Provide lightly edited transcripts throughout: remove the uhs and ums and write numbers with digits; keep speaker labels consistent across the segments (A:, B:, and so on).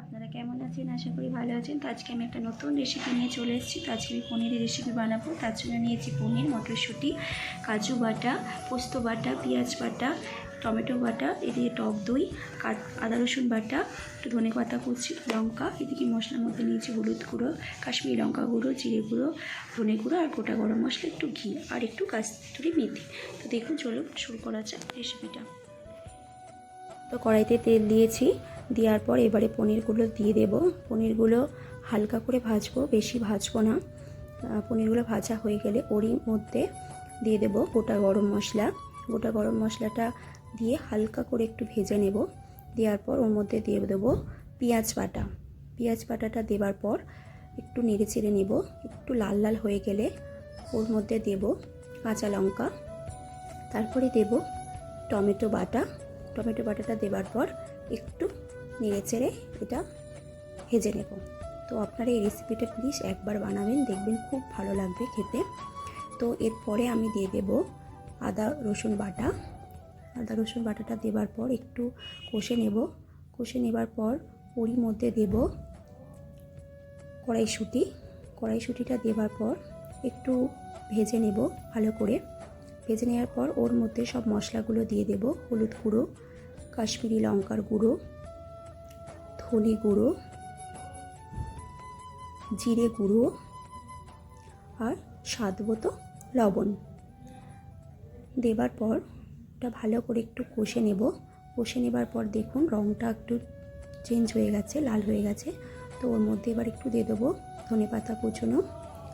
A: আপনারা কেমন আছেন? আশা করি ভালো আছেন। তো আজকে আমি একটা নতুন রেসিপি নিয়ে চলে এসেছি। তো আজকে আমি পনিরের রেসিপি বানাবো। তার জন্য নিয়েছি পনির, মটরশুঁটি, কাজু বাটা, পোস্ত বাটা, পেঁয়াজ বাটা, টমেটো বাটা, এদিকে টক দই, আদা রসুন বাটা, একটু ধনে পাতা কুচি, লঙ্কা, এদিকে মশলার মধ্যে নিয়েছি হলুদ গুঁড়ো, কাশ্মীরি লঙ্কা গুঁড়ো, জিরে গুঁড়ো, ধনে গুঁড়ো আর গোটা গরম মশলা, একটু ঘি আর একটু কাস্তুরি মেথি। তো দেখুন, চলুন শুরু করা যাক রেসিপিটা। তো কড়াইতে তেল দিয়েছি, দেওয়ার পর এবারে পনিরগুলো দিয়ে দেব। পনিরগুলো হালকা করে ভাজবো, বেশি ভাজবো না। পনিরগুলো ভাজা হয়ে গেলে ওরই মধ্যে দিয়ে দেব গোটা গরম মশলা। গোটা গরম মশলাটা দিয়ে হালকা করে একটু ভেজে নেব। দেওয়ার পর ওর মধ্যে দিয়ে দেবো পেঁয়াজ বাটা। পেঁয়াজ বাটাটা দেওয়ার পর একটু নেড়ে চেড়ে নেব। একটু লাল লাল হয়ে গেলে ওর মধ্যে দেব কাঁচা লঙ্কা, তারপরে দেব টমেটো বাটা। টমেটো বাটাটা দেওয়ার পর একটু নেড়ে চেড়ে এটা ভেজে নেব। তো আপনারা এই রেসিপিটা প্লিজ একবার বানাবেন, দেখবেন খুব ভালো লাগবে খেতে। তো এরপরে আমি দিয়ে দেব আদা রসুন বাটা। আদা রসুন বাটাটা দেওয়ার পর একটু কষে নেব। কষে নেবার পর ওরই মধ্যে দেব কড়াইশুঁটি। কড়াইশুঁটিটা দেওয়ার পর একটু ভেজে নেব ভালো করে। ভেজে নেওয়ার পর ওর মধ্যে সব মশলাগুলো দিয়ে দেব। হলুদ গুঁড়ো, কাশ্মীরি লঙ্কার গুঁড়ো, ধনে গুঁড়ো, জিরে গুঁড়ো আর স্বাদ মতো লবণ দেবার পর ওটা ভালো করে একটু কষে নেব। কষে নেবার পর দেখুন রঙটা একটু চেঞ্জ হয়ে গেছে, লাল হয়ে গেছে। তো ওর মধ্যে এবার একটু দিয়ে দেবো ধনে পাতা কুচনো।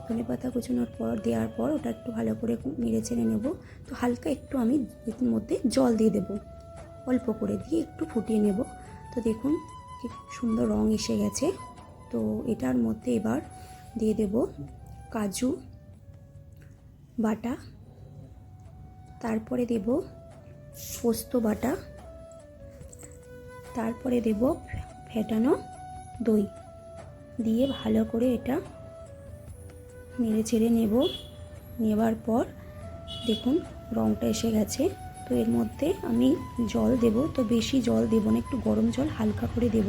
A: ধনে পাতা কুচনোর পর দেওয়ার পর ওটা একটু ভালো করে নেড়ে চেড়ে নেব। তো হালকা একটু আমি এর মধ্যে জল দিয়ে দেবো, অল্প করে দিয়ে একটু ফুটিয়ে নেব। তো দেখুন কি সুন্দর রং এসে গেছে। তো এটার মধ্যে এবার দিয়ে দেব কাজু বাটা, তারপরে দেব পোস্ত বাটা, তারপরে দেব ফেটানো দই দিয়ে ভালো করে এটা নেড়ে চেড়ে নেব। নেবার পর দেখুন রঙটা এসে গেছে। তো এর মধ্যে আমি জল দেব। তো বেশি জল দেব না, একটু গরম জল হালকা করে দেব,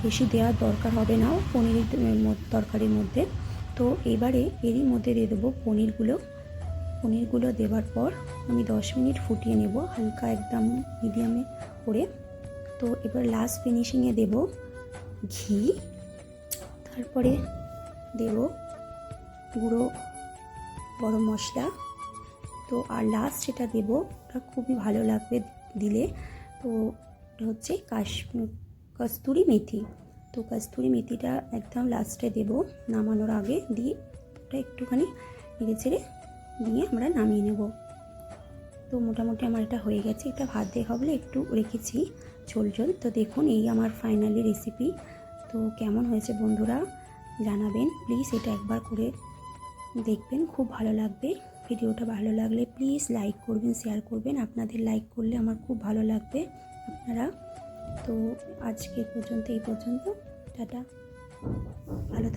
A: বেশি দেওয়ার দরকার হবে না পনিরের তরকারির মধ্যে। তো এবারে এরই মধ্যে দিয়ে দেবো পনিরগুলো দেওয়ার পর আমি 10 মিনিট ফুটিয়ে নেব হালকা একদম মিডিয়ামে করে। তো এবার লাস্ট ফিনিশিংয়ে দেব ঘি, তারপরে দেব গুঁড়ো গরম মশলা। তো আর লাস্ট যেটা দেবো ওটা খুবই ভালো লাগবে দিলে, তো এটা হচ্ছে কস্তুরি মেথি। তো কস্তুরি মেথিটা একদম লাস্টে দেব নামানোর আগে, দিয়ে ওটা একটুখানি নেড়ে চেড়ে দিয়ে আমরা নামিয়ে নেব। তো মোটামুটি আমার এটা হয়ে গেছে। এটা ভাত দিয়ে খাবলে একটু রেখেছি ঝোল ঝোল। তো দেখুন এই আমার ফাইনালি রেসিপি। তো কেমন হয়েছে বন্ধুরা জানাবেন প্লিজ, এটা একবার করে দেখবেন, খুব ভালো লাগবে। ভিডিওটা ভালো লাগলে প্লিজ লাইক করবেন, শেয়ার করবেন। আপনাদের লাইক করলে আমার খুব ভালো লাগবে আপনারা। তো আজকে এই পর্যন্ত টাটা, ভালো